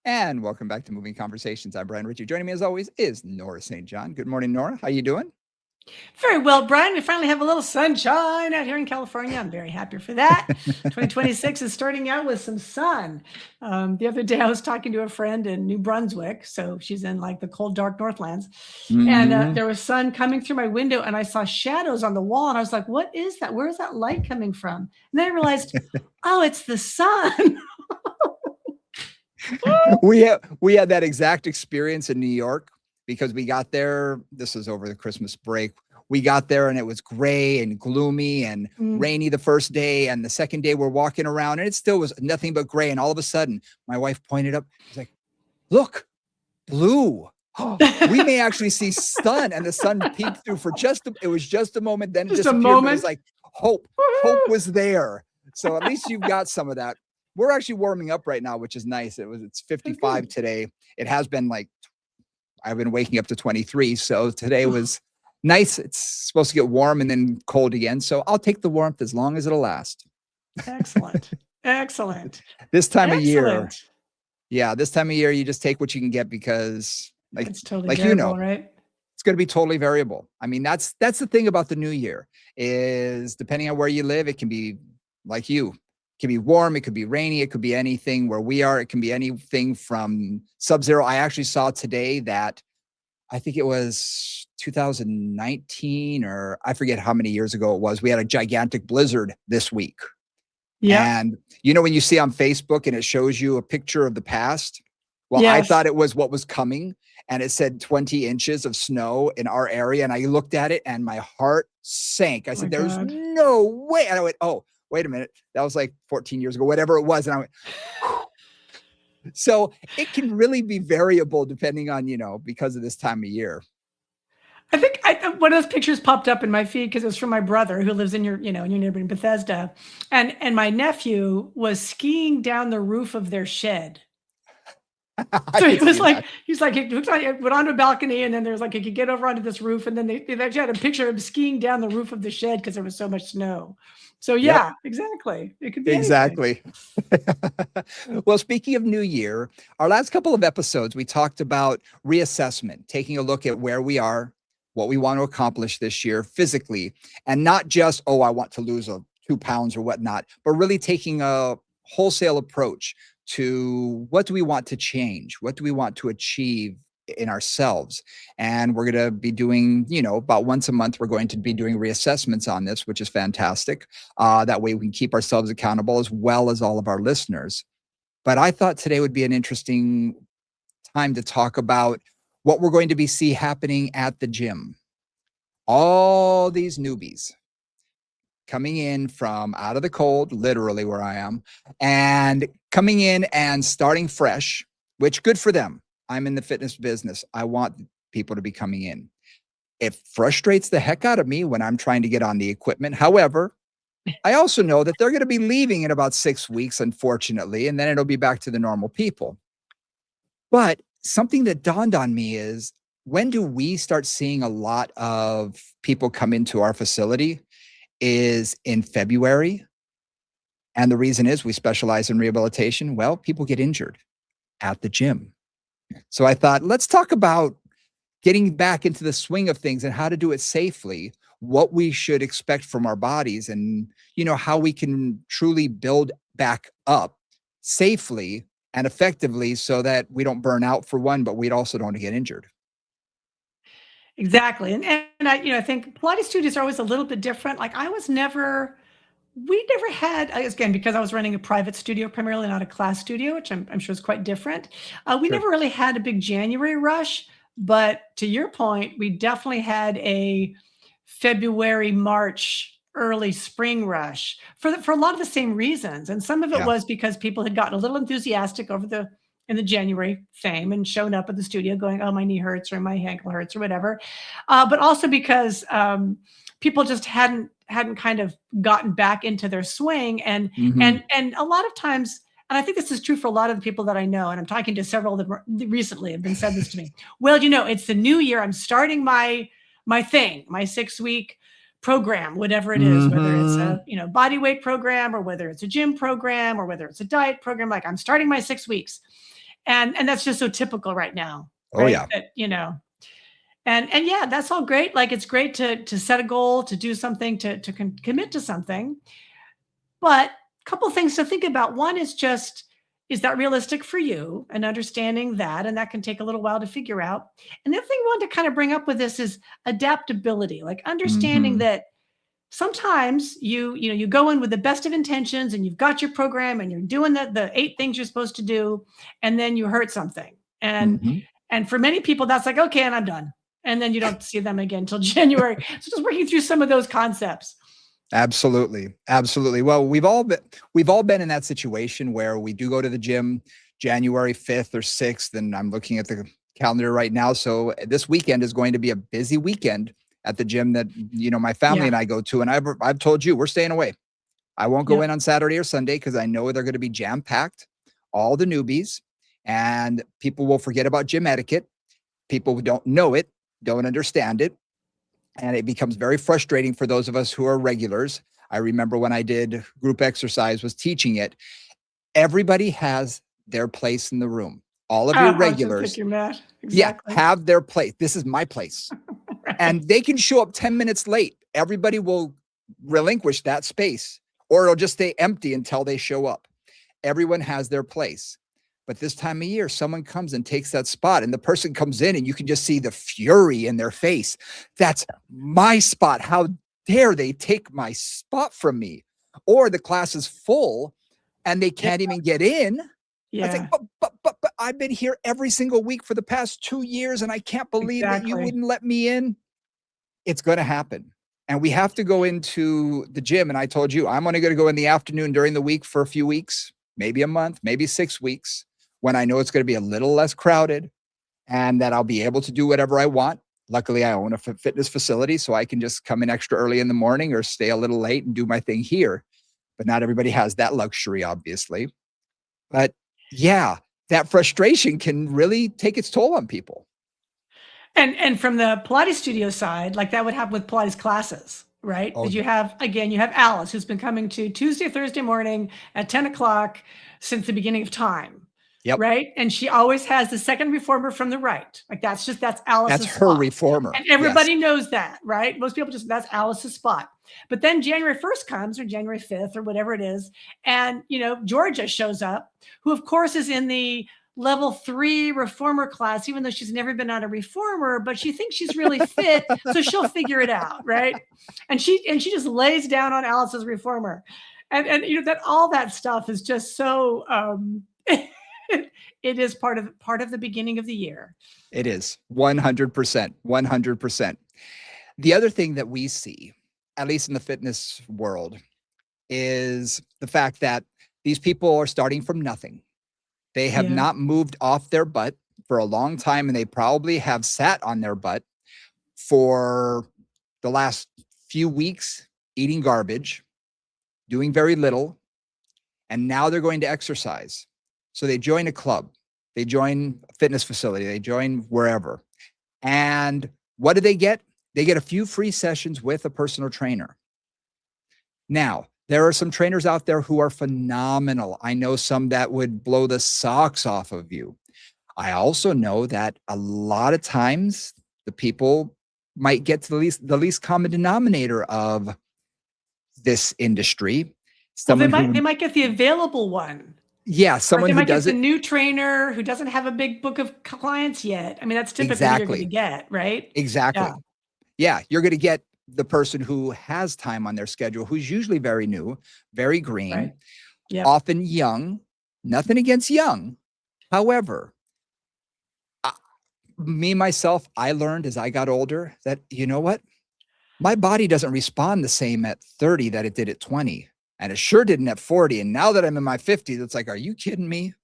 And welcome back to Moving Conversations. I'm Brian Ritchie. Joining me as always is Nora St. John. Good morning, Nora. How you doing? Very well, Brian. We finally have a little sunshine out here in California. I'm very happy for that. 2026 is starting out with some sun. The other day, I was talking to a friend in New Brunswick. So she's in like the cold, dark Northlands. And Hmm. there was sun coming through my window, and I saw shadows on the wall. And I was like, what is that? Where is that light coming from? And then I realized, oh, it's the sun. We had that exact experience in New York because we got there. This was over the Christmas break. We got there and it was gray and gloomy and Mm. rainy the first day. And the second day we're walking around and it still was nothing but gray. And all of a sudden, my wife pointed up, she's like, look, blue. We may actually see sun. And the sun peeked through for it was just a moment, then it Just a disappeared, but it was moment. like hope was there. So at least you've got some of that. We're actually warming up right now, which is nice. It's Oh, 55 good. today. It has been like I've been waking up to 23. So today was nice. It's supposed to get warm and then cold again. So I'll take the warmth as long as it'll last. Excellent. Excellent. This time of year, Excellent. yeah, this time of year, you just take what you can get because, It's totally like you know, variable, right? it's going to be totally variable. I mean, that's the thing about the new year is depending on where you live, it can be like you. It can be warm, it could be rainy, it could be anything where we are. It can be anything from sub-zero. I actually saw today that I think it was 2019 or I forget how many years ago it was. We had a gigantic blizzard this week. Yep. And when you see on Facebook and it shows you a picture of the past, well, I Yes. thought it was what was coming and it said 20 inches of snow in our area. And I looked at it and my heart sank. I Oh my said, there's God. no way. And I went, oh, wait a minute. That was like 14 years ago, whatever it was. And I went, whew. So it can really be variable depending on, because of this time of year. I think one of those pictures popped up in my feed because it was from my brother who lives in in your neighborhood in Bethesda, and my nephew was skiing down the roof of their shed. I So he could was see like, that. he's like, he went onto a balcony, and then there's like he could get over onto this roof, and then they actually had a picture of him skiing down the roof of the shed because there was so much snow. So Yep. yeah, exactly. It could be anything. Exactly. Well, speaking of New Year, our last couple of episodes, we talked about reassessment, taking a look at where we are, what we want to accomplish this year physically, and not just, oh, I want to lose 2 pounds or whatnot, but really taking a wholesale approach to what do we want to change? What do we want to achieve in ourselves? And we're going to be doing, about once a month, we're going to be doing reassessments on this, which is fantastic. That way we can keep ourselves accountable as well as all of our listeners. But I thought today would be an interesting time to talk about what we're going to be see happening at the gym. All these newbies coming in from out of the cold, literally where I am, and coming in and starting fresh, which good for them. I'm in the fitness business. I want people to be coming in. It frustrates the heck out of me when I'm trying to get on the equipment. However, I also know that they're going to be leaving in about 6 weeks, unfortunately, and then it'll be back to the normal people. But something that dawned on me is when do we start seeing a lot of people come into our facility is in February. And the reason is we specialize in rehabilitation. Well, people get injured at the gym. So I thought, let's talk about getting back into the swing of things and how to do it safely, what we should expect from our bodies and, how we can truly build back up safely and effectively so that we don't burn out for one, but we also don't get injured. Exactly. And I think Pilates studios are always a little bit different. Like we never had, again, because I was running a private studio, primarily not a class studio, which I'm sure is quite different. We Sure. never really had a big January rush, but to your point, we definitely had a February, March, early spring rush for a lot of the same reasons. And some of it Yeah. was because people had gotten a little enthusiastic in the January fame and shown up at the studio going, oh, my knee hurts or my ankle hurts or whatever. But also because people just hadn't kind of gotten back into their swing. And Hmm. and a lot of times, and I think this is true for a lot of the people that I know, and I'm talking to several of them recently have been said this to me. Well, it's the new year. I'm starting my 6 week program, whatever it is, whether it's Hmm. a body weight program or whether it's a gym program or whether it's a diet program. Like I'm starting my 6 weeks. And that's just so typical right now, Oh right? yeah. That, and yeah, that's all great. Like it's great to set a goal, to do something, to commit to something. But a couple things to think about. One is just, is that realistic for you? And understanding that, and that can take a little while to figure out. And the other thing I wanted to kind of bring up with this is adaptability, like understanding Hmm. that sometimes you go in with the best of intentions and you've got your program and you're doing the 8 things you're supposed to do, and then you hurt something. Hmm. And for many people, that's like, okay, and I'm done. And then you don't see them again until January. So just working through some of those concepts. Absolutely. Absolutely. Well, we've all been in that situation where we do go to the gym January 5th or 6th, and I'm looking at the calendar right now. So this weekend is going to be a busy weekend at the gym that, my family Yeah. and I go to. And I've told you we're staying away. I won't go Yep. in on Saturday or Sunday because I know they're going to be jam packed, all the newbies, and people will forget about gym etiquette. People who don't know it, don't understand it, and it becomes very frustrating for those of us who are regulars. I remember when I did group exercise, was teaching it. Everybody has their place in the room. All of your I was just regulars, thinking that. yeah, Exactly. have their place. This is my place. Right. And they can show up 10 minutes late. Everybody will relinquish that space, or it'll just stay empty until they show up. Everyone has their place. But this time of year, someone comes and takes that spot, and the person comes in, and you can just see the fury in their face. That's my spot. How dare they take my spot from me? Or the class is full and they Yeah. can't even get in. I think, Yeah. but I've been here every single week for the past 2 years, and I can't believe that you Exactly. wouldn't let me in. It's going to happen. And we have to go into the gym. And I told you, I'm only going to go in the afternoon during the week for a few weeks, maybe a month, maybe 6 weeks, when I know it's going to be a little less crowded and that I'll be able to do whatever I want. Luckily, I own a fitness facility, so I can just come in extra early in the morning or stay a little late and do my thing here. But not everybody has that luxury, obviously. But yeah, that frustration can really take its toll on people. And from the Pilates studio side, like that would happen with Pilates classes, right? Oh, Because yeah. you have Alice, who's been coming to Tuesday, Thursday morning at 10 o'clock since the beginning of time, Yep. right? And she always has the second reformer from the right. Like that's That's Alice's her spot. reformer. And Yes. everybody knows that, right? Most people just, that's Alice's spot. But then January 1st comes, or January 5th, or whatever it is. And, Georgia shows up, who of course is in the level 3 reformer class, even though she's never been on a reformer, but she thinks she's really fit, so she'll figure it out, right? And she just lays down on Alice's reformer, and that all that stuff is just so it is part of the beginning of the year. It is 100%. 100%. The other thing that we see, at least in the fitness world, is the fact that these people are starting from nothing. They have Yeah. not moved off their butt for a long time, and they probably have sat on their butt for the last few weeks, eating garbage, doing very little, and now they're going to exercise. So they join a club, they join a fitness facility, they join wherever. And what do they get? They get a few free sessions with a personal trainer. Now, there are some trainers out there who are phenomenal. I know some that would blow the socks off of you. I also know that a lot of times the people might get to the least common denominator of this industry. Well, they Someone might who, they might get the available one, yeah, or someone they who might get does the it new trainer who doesn't have a big book of clients yet. I mean, that's typically who you're going to exactly, get, right? Yeah. exactly. Yeah, you're going to get the person who has time on their schedule, who's usually very new, very green, Right. Yep. often young. Nothing against young. However, me myself, I learned as I got older that, you know what? My body doesn't respond the same at 30 that it did at 20. And it sure didn't at 40. And now that I'm in my 50s, it's like, are you kidding me?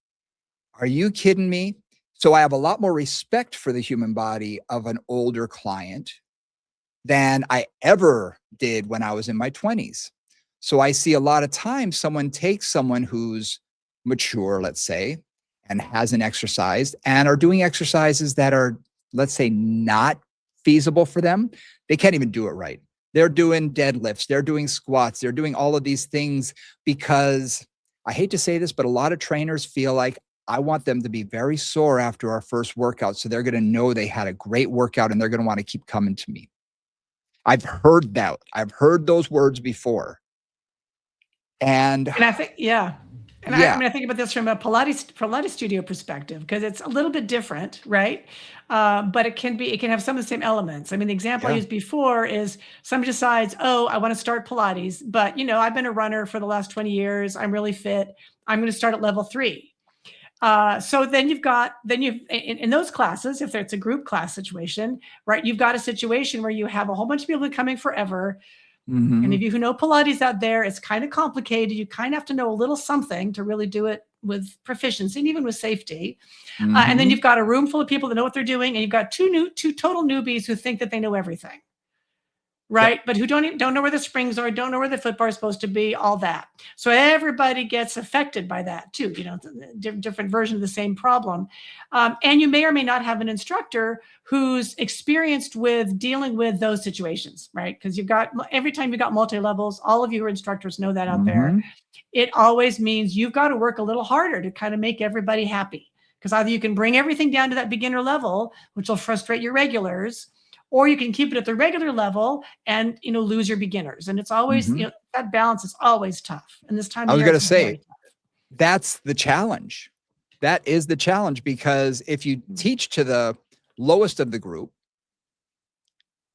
Are you kidding me? So I have a lot more respect for the human body of an older client than I ever did when I was in my 20s. So I see a lot of times someone takes someone who's mature, let's say, and hasn't exercised and are doing exercises that are, let's say, not feasible for them. They can't even do it right. They're doing deadlifts, they're doing squats, they're doing all of these things because I hate to say this, but a lot of trainers feel like I want them to be very sore after our first workout. So they're going to know they had a great workout and they're going to want to keep coming to me. I've heard that. I've heard those words before. And And I think, yeah. And I yeah. mean, I think about this from a Pilates studio perspective because it's a little bit different, right? But it can have some of the same elements. I mean, the example I Yeah. used before is somebody decides, oh, I want to start Pilates, but I've been a runner for the last 20 years. I'm really fit. I'm going to start at level 3. So then you've in those classes, if it's a group class situation, right? You've got a situation where you have a whole bunch of people coming forever. Any of Mhm. you who know Pilates out there, it's kind of complicated. You kind of have to know a little something to really do it with proficiency and even with safety. And then Mhm. you've got a room full of people that know what they're doing, and you've got two total newbies who think that they know everything, Yep. right? But who don't know where the springs are, don't know where the foot bar is supposed to be, all that. So everybody gets affected by that too. Different version of the same problem. And you may or may not have an instructor who's experienced with dealing with those situations, right? Because every time you've got multi levels, all of you who are instructors know that out there. Mhm. It always means you've got to work a little harder to kind of make everybody happy. Because either you can bring everything down to that beginner level, which will frustrate your regulars, or you can keep it at the regular level and lose your beginners. And it's always Mhm. that balance is always tough. And this time I of was year, going it's to say very tough. that's the challenge. That is the challenge because if you teach to the lowest of the group,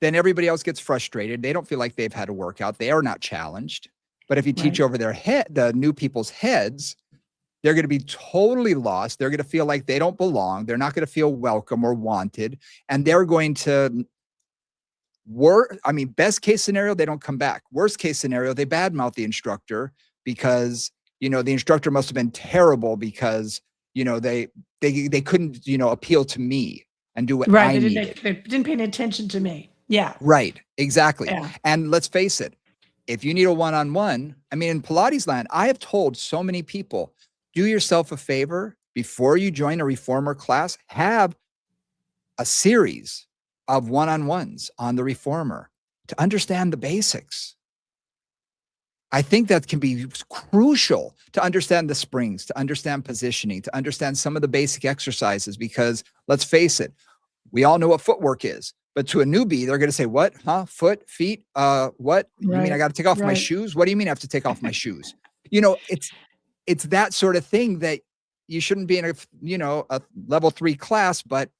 then everybody else gets frustrated. They don't feel like they've had a workout. They are not challenged. But if you teach Right. over their head, the new people's heads, they're going to be totally lost. They're going to feel like they don't belong. They're not going to feel welcome or wanted. And they're going to best case scenario, they don't come back. Worst case scenario, they badmouth the instructor because, the instructor must have been terrible because, they couldn't, appeal to me and do what Right. I needed. They didn't pay any attention to me. Yeah. Right. Exactly. Yeah. And let's face it, if you need a one-on-one, in Pilates land, I have told so many people, do yourself a favor before you join a reformer class, have a series of one-on-ones on the reformer to understand the basics. I think that can be crucial to understand the springs, to understand positioning, to understand some of the basic exercises, because let's face it, we all know what footwork is, but to a newbie, they're going to say, what, huh? Foot, feet, what? You mean I Right. got to take off my Right. shoes? What do you mean I have to take off my shoes? It's that sort of thing that you shouldn't be in a level 3 class, but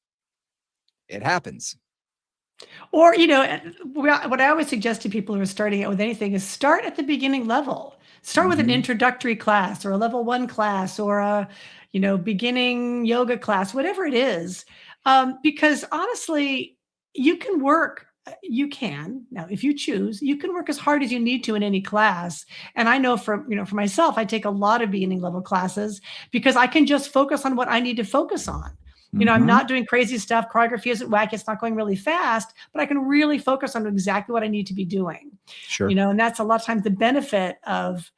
it happens. Or, what I always suggest to people who are starting out with anything is start at the beginning level. Start with an Mhm. introductory class or a level 1 class or a, beginning yoga class, whatever it is. Because honestly, you can work. You can now, if you choose, you can work as hard as you need to in any class. And I know for myself, I take a lot of beginning level classes because I can just focus on what I need to focus on. I'm Mhm. not doing crazy stuff. Choreography isn't wacky. It's not going really fast, but I can really focus on exactly what I need to be doing. Sure. And that's a lot of times the benefit of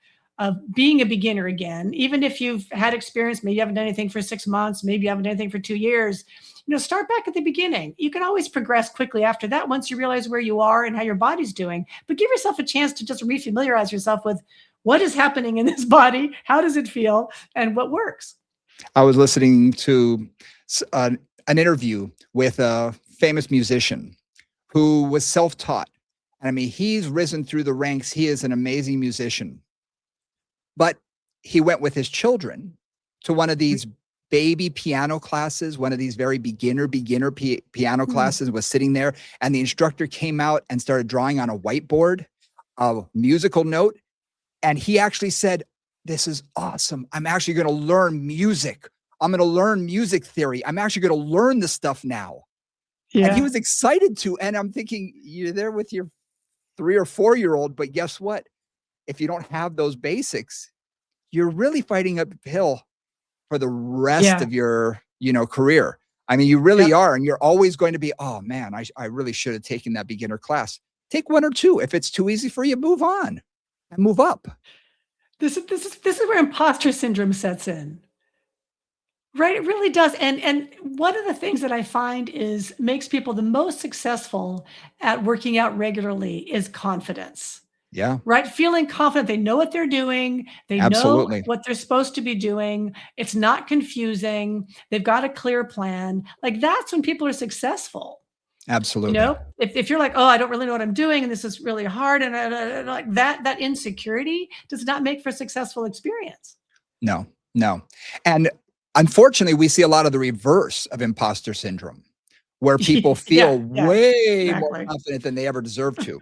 being a beginner again. Even if you've had experience, maybe you haven't done anything for 6 months, maybe you haven't done anything for 2 years. Start back at the beginning. You can always progress quickly after that once you realize where you are and how your body's doing. But give yourself a chance to just refamiliarize yourself with what is happening in this body, how does it feel, and what works. I was listening to an interview with a famous musician who was self-taught. He's risen through the ranks. He is an amazing musician. But he went with his children to one of these baby piano classes, one of these very beginner piano Hmm. classes, was sitting there, and the instructor came out and started drawing on a whiteboard a musical note. And he actually said, this is awesome. I'm actually going to learn music. I'm going to learn music theory. I'm actually going to learn this stuff now. And he Yeah. was excited to. And I'm thinking, you're there with your 3 or 4-year-old, but guess what? If you don't have those basics, you're really fighting uphill for the rest Yeah. of your, career. You really Yep. are. And you're always going to be, oh man, I really should have taken that beginner class. Take 1 or 2. If it's too easy for you, move on and move up. This is where imposter syndrome sets in. Right, it really does. And one of the things that I find makes people the most successful at working out regularly is confidence. Yeah, right? Feeling confident they know what they're doing, they know absolutely. what they're supposed to be doing. It's not confusing. They've got a clear plan. Like that's when people are successful. You Absolutely. know, if you're like, oh, I don't really know what I'm doing, and this is really hard, and like that insecurity does not make for a successful experience. No, no. And unfortunately, we see a lot of the reverse of imposter syndrome, where people feel Yeah, yeah, way more exactly. confident than they ever deserve to.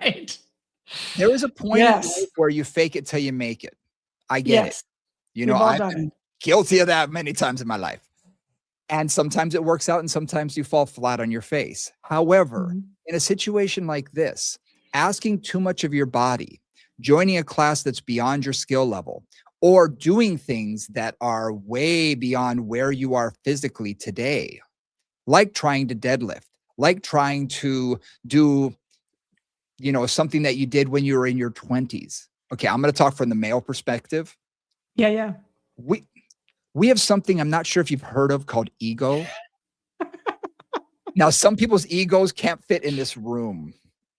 Right. There is a point in life Yes. where you fake it till you make it. I get it. Yes. You know, We've all I've done been it. guilty of that many times in my life. And sometimes it works out and sometimes you fall flat on your face. However, Mhm. in a situation like this, asking too much of your body, joining a class that's beyond your skill level, or doing things that are way beyond where you are physically today, like trying to deadlift, like trying to do, something that you did when you were in your 20s. Okay, I'm going to talk from the male perspective. Yeah, yeah. We we have something I'm not sure if you've heard of called ego. Now, some people's egos can't fit in this room.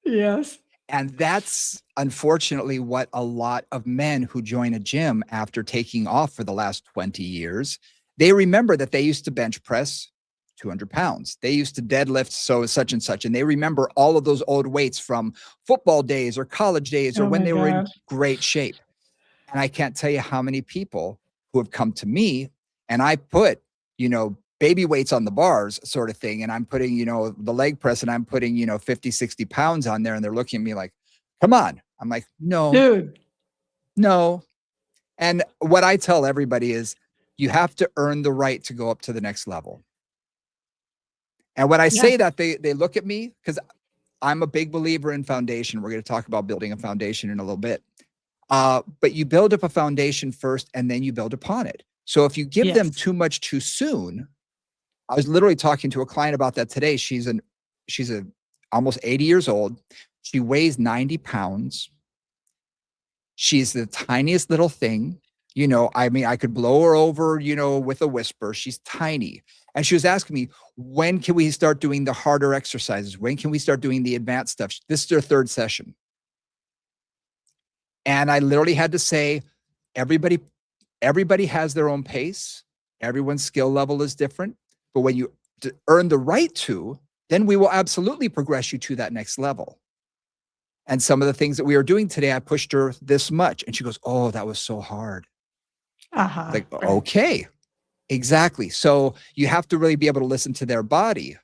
Yes. And that's unfortunately what a lot of men who join a gym after taking off for the last 20 years, they remember that they used to bench press 200 pounds. They used to deadlift so such and such. And they remember all of those old weights from football days or college days or Oh when my they were in God. great shape. And I can't tell you how many people who have come to me and I put, baby weights on the bars sort of thing. And I'm putting, the leg press and I'm putting, 50, 60 pounds on there. And they're looking at me like, come on. I'm like, no, Dude. no. And what I tell everybody is you have to earn the right to go up to the next level. And when I Yeah. say that, they look at me because I'm a big believer in foundation. We're going to talk about building a foundation in a little bit. But you build up a foundation first and then you build upon it. So if you give them Yes. too much too soon, I was literally talking to a client about that today. She's a almost 80 years old. She weighs 90 pounds. She's the tiniest little thing. I mean, I could blow her over, with a whisper. She's tiny. And she was asking me, when can we start doing the harder exercises? When can we start doing the advanced stuff? This is her third session. And I literally had to say, everybody everybody has their own pace. Everyone's skill level is different. But when you earn the right to, then we will absolutely progress you to that next level. And some of the things that we are doing today, I pushed her this much. And she goes, oh, that was so hard. Uh-huh. Like, Right. okay, exactly. So you have to really be able to listen to their body.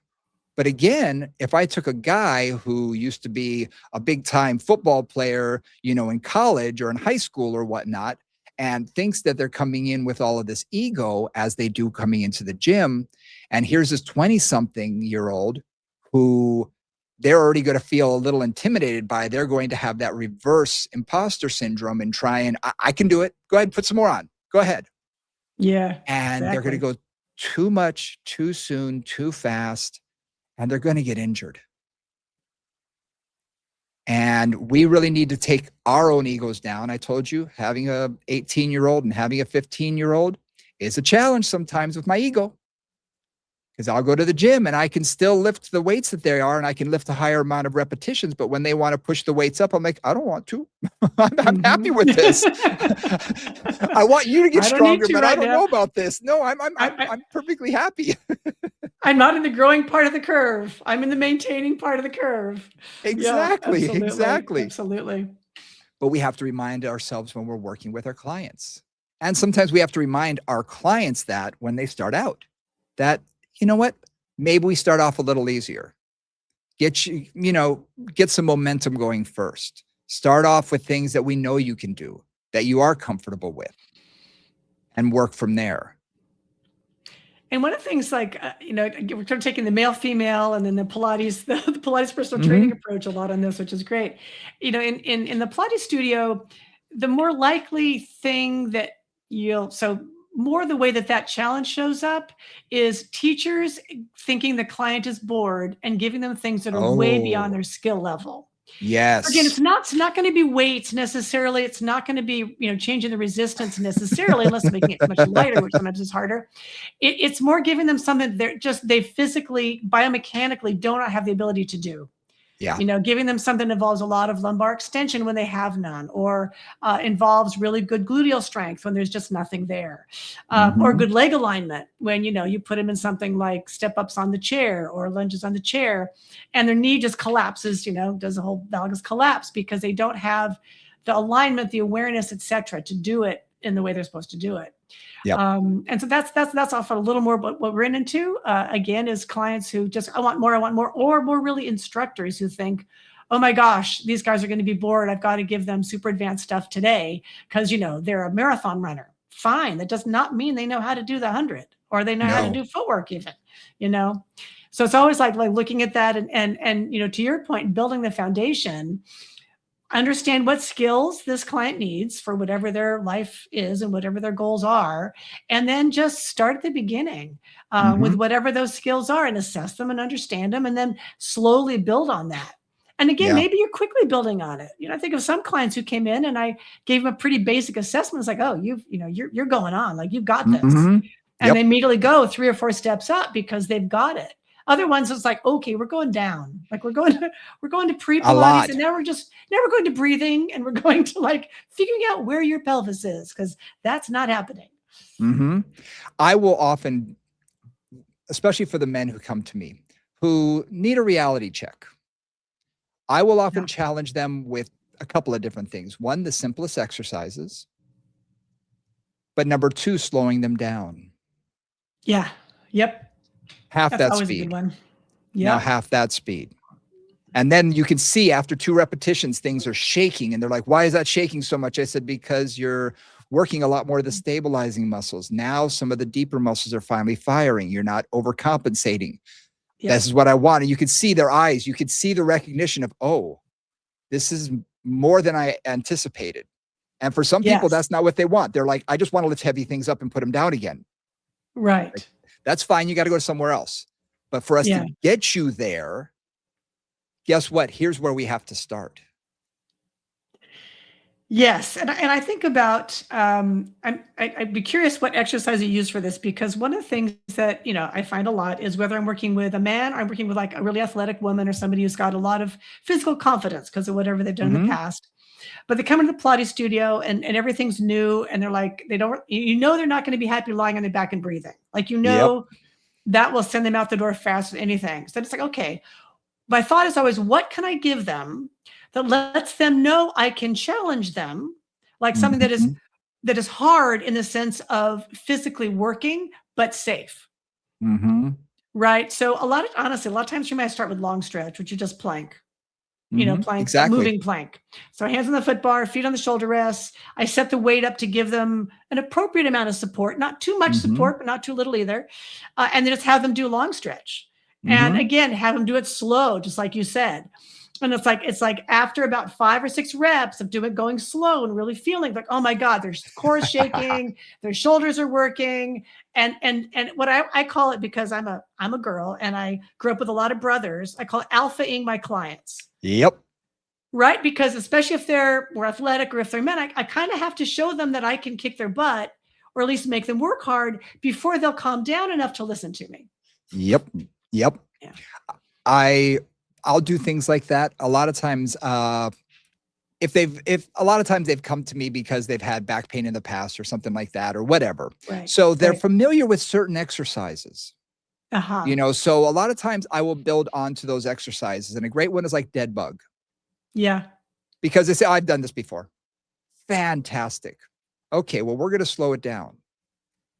But again, if I took a guy who used to be a big time football player, in college or in high school or whatnot, and thinks that they're coming in with all of this ego as they do coming into the gym, and here's this 20 something year old who they're already going to feel a little intimidated by, they're going to have that reverse imposter syndrome and try and, I can do it. Go ahead, put some more on. Go ahead. Yeah. And they're going to Exactly. go too much, too soon, too fast, and they're going to get injured. And we really need to take our own egos down. I told you, having a 18-year-old and having a 15-year-old is a challenge sometimes with my ego. Because I'll go to the gym and I can still lift the weights that they are and I can lift a higher amount of repetitions. But when they want to push the weights up, I'm like, I don't want to. I'm happy Mhm. with this. I want you to get I don't need stronger, to but I right don't now. know about this. No, I'm I'm I, I'm I, I'm perfectly happy. I'm not in the growing part of the curve. I'm in the maintaining part of the curve. Yeah, Exactly, absolutely. exactly. Absolutely. But we have to remind ourselves when we're working with our clients. And sometimes we have to remind our clients that when they start out, that, you know what, maybe we start off a little easier. Get get some momentum going first. Start off with things that we know you can do, that you are comfortable with, and work from there. And one of the things like, we're kind of taking the male, female, and then the Pilates, the Pilates personal training Mhm. approach a lot on this, which is great. In the Pilates studio, the more likely thing that so more the way that that challenge shows up is teachers thinking the client is bored and giving them things that are way beyond Oh, their skill level. So again, yes. it's not going to be weights necessarily. It's not going to be, changing the resistance necessarily, unless making it much lighter, which sometimes is harder. It's more giving them something they physically, biomechanically do not have the ability to do. Yeah. Giving them something that involves a lot of lumbar extension when they have none, or involves really good gluteal strength when there's just nothing there, or Mhm. good leg alignment when, you put them in something like step ups on the chair or lunges on the chair, and their knee just collapses, does the whole valgus collapse because they don't have the alignment, the awareness, etc., to do it in the way they're supposed to do it. Yep. And so that's often a little more. But what we're into again is clients who just I want more, or more really instructors who think, oh my gosh, these guys are going to be bored. I've got to give them super advanced stuff today because they're a marathon runner. Fine, that does not mean they know how to do the 100 or they know how to No. do footwork even. You know, so it's always like looking at that and to your point, building the foundation. Understand what skills this client needs for whatever their life is and whatever their goals are, and then just start at the beginning with Mhm. whatever those skills are and assess them and understand them, and then slowly build on that. And again, Yeah. maybe you're quickly building on it. I think of some clients who came in and I gave them a pretty basic assessment. It's like, oh, you're going on, like you've got this, Mhm. and they Yep. immediately go 3 or 4 steps up because they've got it. Other ones, it's like, okay, we're going down. Like we're going to pre A Pilates, and lot. now we're going to breathing, and we're going to like figuring out where your pelvis is because that's not happening. Mhm. I will often, especially for the men who come to me, who need a reality check, I will Yeah. often challenge them with a couple of different things. One, the simplest exercises, but number 2, slowing them down. Yeah. Yep. Half That's that always a good speed. one. Now Yep. half that speed. And then you can see after 2 repetitions, things are shaking. And they're like, why is that shaking so much? I said, because you're working a lot more of the stabilizing muscles. Now some of the deeper muscles are finally firing. You're not overcompensating. This Yep. is what I want. And you could see their eyes. You could see the recognition of, oh, this is more than I anticipated. And for some people, Yes. that's not what they want. They're like, I just want to lift heavy things up and put them down again. Like, Right. that's fine. You got to go somewhere else. But for us to Yeah. get you there, guess what? Here's where we have to start. Yes, and I think about I'd be curious what exercise you use for this, because one of the things that I find a lot is whether I'm working with a man or I'm working with like a really athletic woman or somebody who's got a lot of physical confidence because of whatever they've done in the Mhm. past. But they come into the Pilates studio and everything's new, and they're like they don't they're not going to be happy lying on their back and breathing. Like Yep. that will send them out the door faster than anything. So it's like, okay, my thought is always, what can I give them that lets them know I can challenge them, like something that is Mhm. hard in the sense of physically working but safe, Mhm. right? So honestly, a lot of times you might start with long stretch, which you just plank. Mhm. Plank, a Exactly. moving plank. So hands on the foot bar, feet on the shoulder rests. I set the weight up to give them an appropriate amount of support, not too much Mhm. support, but not too little either. And then just have them do long stretch. And Mhm. again, have them do it slow, just like you said. And it's like after about 5 or 6 reps of doing going slow and really feeling like, oh my God, their core is shaking, their shoulders are working. And what I call it, because I'm a girl and I grew up with a lot of brothers, I call it alpha-ing my clients. Yep. Right? Because especially if they're more athletic or if they're men, I kind of have to show them that I can kick their butt or at least make them work hard before they'll calm down enough to listen to me. Yep. Yep. Yeah. I I'll do things like that. A lot of times, if a lot of times they've come to me because they've had back pain in the past or something like that or whatever. Right. So they're Right. familiar with certain exercises. Uh-huh. So a lot of times I will build onto those exercises. And a great one is like dead bug Yeah. because they say, I've done this before. Fantastic. Okay, well, we're going to slow it down.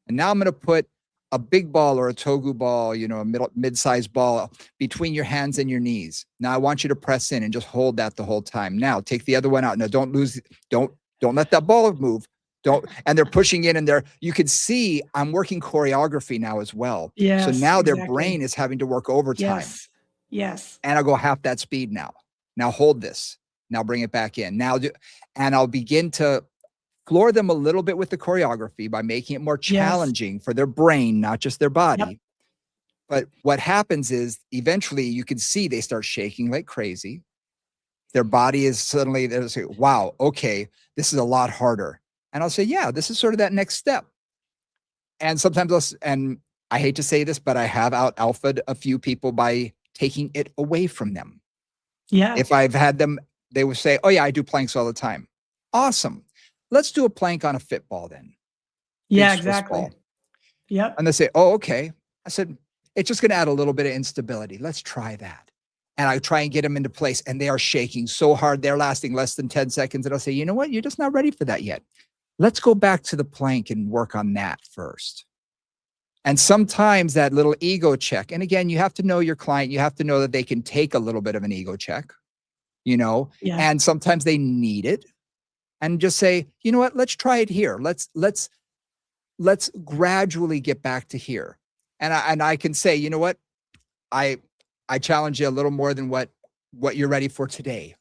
And now I'm going to put a big ball or a togu ball, a mid-sized ball between your hands and your knees. Now I want you to press in and just hold that the whole time. Now take the other one out. Now don't let that ball move. Don't. And they're pushing in and you can see I'm working choreography now as well. So Yes, now their exactly. brain is having to work overtime. Yes. Yes. And I'll go half that speed now. Now hold this. Now bring it back in. And I'll begin to floor them a little bit with the choreography by making it more Yes. challenging for their brain, not just their Yep. body. But what happens is eventually you can see they start shaking like crazy. Their body is suddenly, they'll say, wow, okay, this is a lot harder. And I'll say, yeah, this is sort of that next step. And sometimes and I hate to say this, but I have out alphaed a few people by taking it away from them. Yeah. If I've had them, they would say, "Oh yeah, I do planks all the time." Awesome. Let's do a plank on a fit ball then, big Yeah, Swiss exactly. ball. Yep. And they say, "Oh, okay." I said, "It's just going to add a little bit of instability. Let's try that." And I try and get them into place, and they are shaking so hard. They're lasting less than 10 seconds. And I'll say, "You know what? You're just not ready for that yet. Let's go back to the plank and work on that first." And sometimes that little ego check, and again, you have to know your client. You have to know that they can take a little bit of an ego check, Yeah. and sometimes they need it. And just say, "You know what? Let's try it here. Let's gradually get back to here." And I can say, "You know what? I I challenge you a little more than what you're ready for today.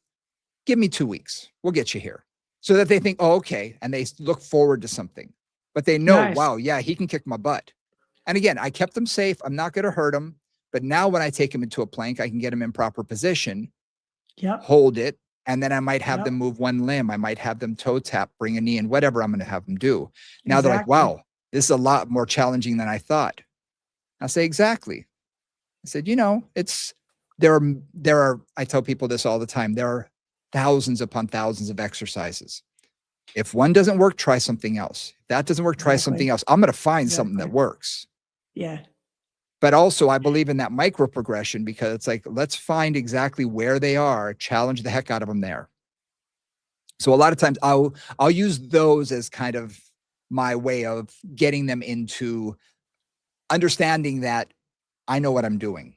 Give me 2 weeks. We'll get you here." So that they think, "Oh, okay," and they look forward to something. But they know, Nice. "Wow, yeah, he can kick my butt." And again, I kept them safe. I'm not going to hurt them. But now when I take them into a plank, I can get them in proper position, Yep. hold it, and then I might have them Yep. move one limb. I might have them toe tap, bring a knee in, whatever I'm going to have them do. Now they're like, Exactly. "Wow, this is a lot more challenging than I thought." I say, "Exactly." I said, it's there are I tell people this all the time. There are thousands upon thousands of exercises. If one doesn't work, try something else. If that doesn't work, try something Exactly. else. I'm going to find something that Exactly. works. Yeah. But also, I believe in that micro progression because it's like, let's find exactly where they are, challenge the heck out of them there. So a lot of times I'll use those as kind of my way of getting them into understanding that I know what I'm doing.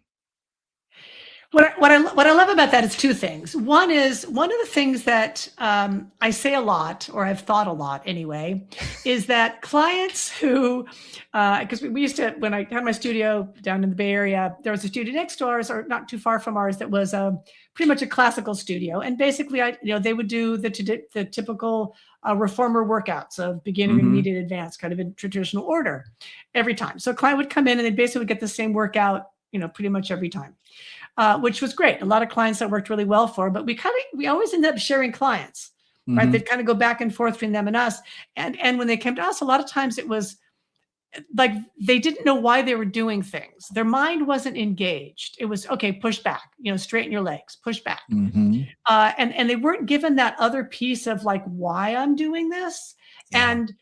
What I love about that is two things. One is one of the things that I say a lot, or I've thought a lot anyway, is that clients who, because we used to, when I had my studio down in the Bay Area, there was a studio next to ours, or not too far from ours, that was pretty much a classical studio, and basically, they would do the typical reformer workouts of beginner, Mhm. intermediate, advanced, kind of in traditional order, every time. So a client would come in and they basically would get the same workout, pretty much every time, which was great. A lot of clients that worked really well for, but we always end up sharing clients, right? Mhm. They'd kind of go back and forth between them and us. And when they came to us, a lot of times it was like they didn't know why they were doing things. Their mind wasn't engaged. It was okay, push back, straighten your legs, push back. Mhm. And they weren't given that other piece of like why I'm doing this. Yeah, And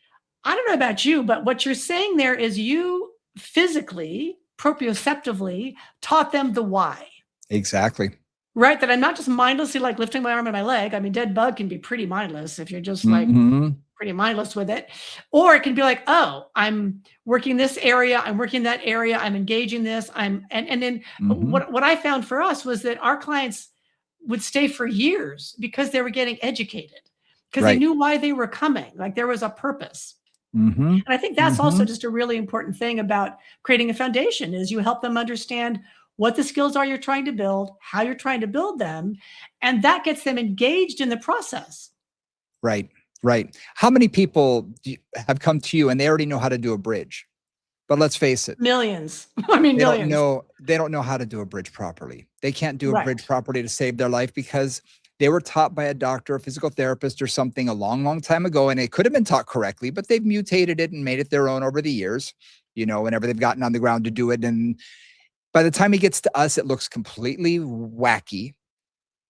I don't know about you, but what you're saying there is you physically, proprioceptively taught them the why. exactly. Right, that I'm not just mindlessly, like, lifting my arm and my leg. I mean, dead bug can be pretty mindless if you're just, like, Mhm. pretty mindless with it. Or it can be like, "Oh, I'm working this area, I'm working that area, I'm engaging this, I'm," and then Mhm. what I found for us was that our clients would stay for years because they were getting educated, because they Right. knew why they were coming, like, there was a purpose. Mhm. And I think that's also Mhm. just a really important thing about creating a foundation is you help them understand what the skills are you're trying to build, how you're trying to build them, and that gets them engaged in the process. Right. Right. How many people have come to you and they already know how to do a bridge? But let's face it, Millions. I mean, millions. they don't know how to do a bridge properly. They can't do a Right. bridge properly to save their life because they were taught by a doctor, a physical therapist, or something a long, long time ago, and it could have been taught correctly, but they've mutated it and made it their own over the years, whenever they've gotten on the ground to do it. And by the time he gets to us, it looks completely wacky.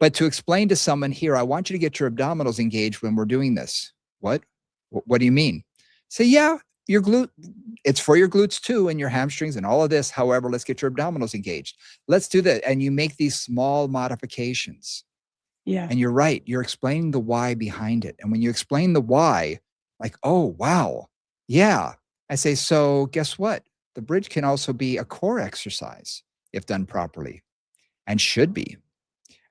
But to explain to someone here, I want you to get your abdominals engaged when we're doing this. What? What do you mean? Say, yeah, your glute, it's for your glutes too, and your hamstrings and all of this. However, let's get your abdominals engaged. Let's do that. And you make these small modifications. Yeah. And you're right. You're explaining the why behind it. And when you explain the why, like, oh, wow. Yeah. I say, so guess what? The bridge can also be a core exercise if done properly and should be.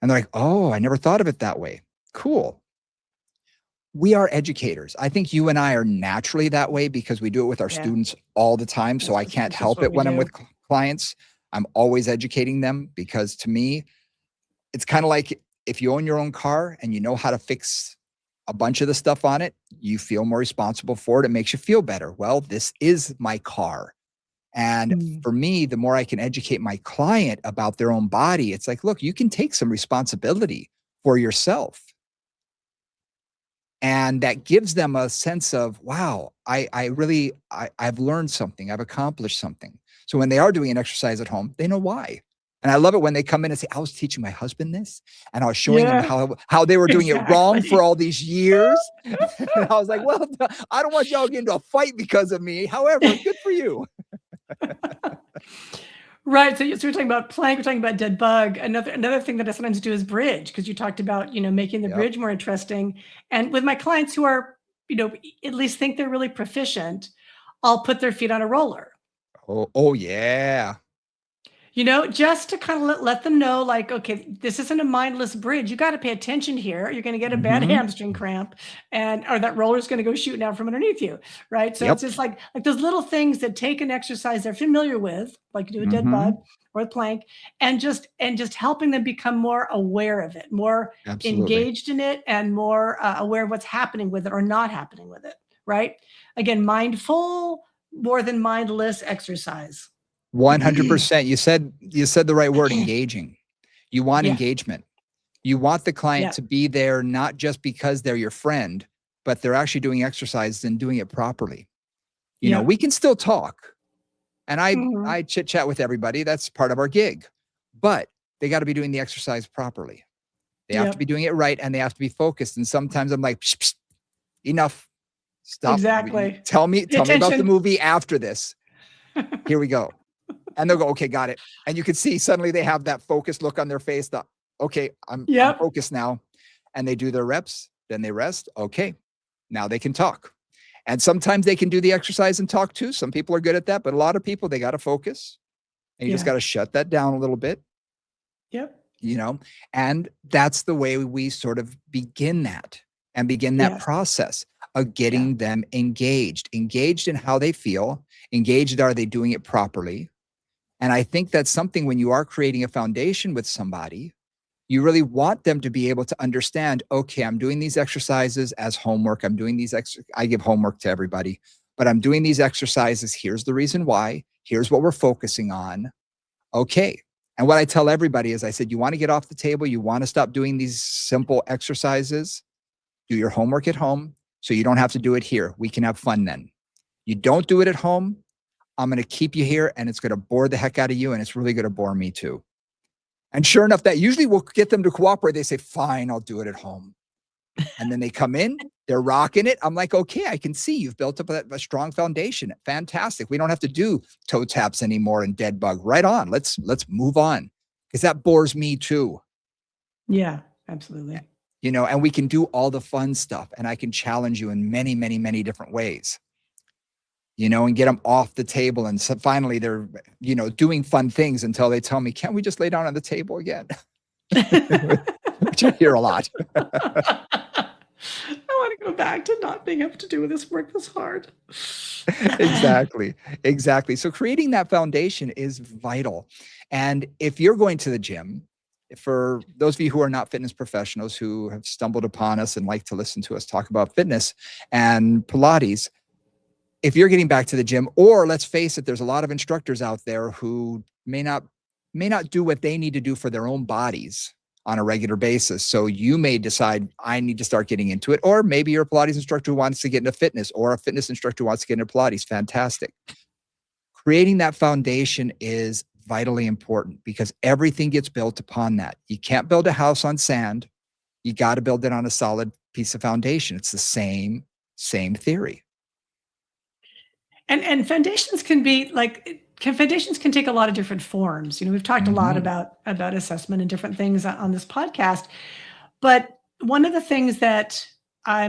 And they're like, "Oh, I never thought of it that way." Cool. We are educators. I think you and I are naturally that way because we do it with our Yeah. students all the time, so I can't That's just help what it we when I'm do. with clients. I'm always educating them because to me, it's kinda like if you own your own car and you know how to fix a bunch of the stuff on it, you feel more responsible for it. It makes you feel better. Well, this is my car. And Mm. for me, the more I can educate my client about their own body, it's like, look, you can take some responsibility for yourself. And that gives them a sense of, wow, I've learned something, I've accomplished something. So when they are doing an exercise at home, they know why. And I love it when they come in and say, I was teaching my husband this, and I was showing him Yeah, how they were doing it wrong for exactly. all these years. And I was like, well, I don't want y'all getting into a fight because of me. However, good for you. Right. So we're talking about plank, we're talking about dead bug. Another thing that I sometimes do is bridge, because you talked about, making the Yep. bridge more interesting. And with my clients who are, at least think they're really proficient, I'll put their feet on a roller. Oh yeah. Just to kind of let them know, like, okay, this isn't a mindless bridge. You got to pay attention here. You're going to get a bad Hmm. hamstring cramp, or that roller's going to go shooting out from underneath you, right? So it's Yep. just like those little things that take an exercise they're familiar with, like you do a dead bug Hmm. or a plank, and just helping them become more aware of it, more Absolutely. engaged in it, and more aware of what's happening with it or not happening with it, right? Again, mindful more than mindless exercise. 100%. You said the right word, engaging. You want Yeah. engagement. You want the client Yeah. to be there not just because they're your friend, but they're actually doing exercise and doing it properly. Yep. We can still talk, and I Mhm. I chit chat with everybody. That's part of our gig. But they got to be doing the exercise properly. They have to be Yep. doing it right, and they have to be focused. And sometimes I'm like, psh, psh, enough. Stop. Exactly. Tell me Pay tell me about the attention. movie after this. Here we go. And they'll go, okay, got it. And you can see suddenly they have that focused look on their face. Okay, I'm Yep. focused now. And they do their reps, then they rest. Okay, now they can talk. And sometimes they can do the exercise and talk too. Some people are good at that, but a lot of people, they got to focus, and you just Yeah. got to shut that down a little bit, Yep. you know? And that's the way we sort of begin that and begin that Yes. process of Yeah. getting them engaged in how they feel, engaged. Are they doing it properly? And I think that's something when you are creating a foundation with somebody, you really want them to be able to understand, okay, I'm doing these exercises as homework. I give homework to everybody, but I'm doing these exercises. Here's the reason why. Here's what we're focusing on. Okay. And what I tell everybody is I said, you want to get off the table, you want to stop doing these simple exercises, do your homework at home so you don't have to do it here. We can have fun then. You don't do it at home, I'm going to keep you here, and it's going to bore the heck out of you, and it's really going to bore me too. And sure enough, that usually will get them to cooperate. They say, fine, I'll do it at home. And then they come in, they're rocking it. I'm like, okay, I can see you've built up a strong foundation. Fantastic. We don't have to do toe taps anymore and dead bug. Right on. Let's move on, because that bores me too. Yeah. Absolutely. And we can do all the fun stuff, and I can challenge you in many, many, many different ways. And get them off the table. And so finally they're, doing fun things until they tell me, can't we just lay down on the table again? Which I hear a lot. I want to go back to not being able to do this work this hard. Exactly. Exactly. So creating that foundation is vital. And if you're going to the gym, for those of you who are not fitness professionals who have stumbled upon us and like to listen to us talk about fitness and Pilates, if you're getting back to the gym, or let's face it, there's a lot of instructors out there who may not do what they need to do for their own bodies on a regular basis. So you may decide, I need to start getting into it. Or maybe you're a Pilates instructor who wants to get into fitness, or a fitness instructor who wants to get into Pilates. Fantastic. Creating that foundation is vitally important, because everything gets built upon that. You can't build a house on sand. You got to build it on a solid piece of foundation. It's the same theory. And foundations can take a lot of different forms. We've talked a lot Mhm. about assessment and different things on this podcast. But I'm one of the things I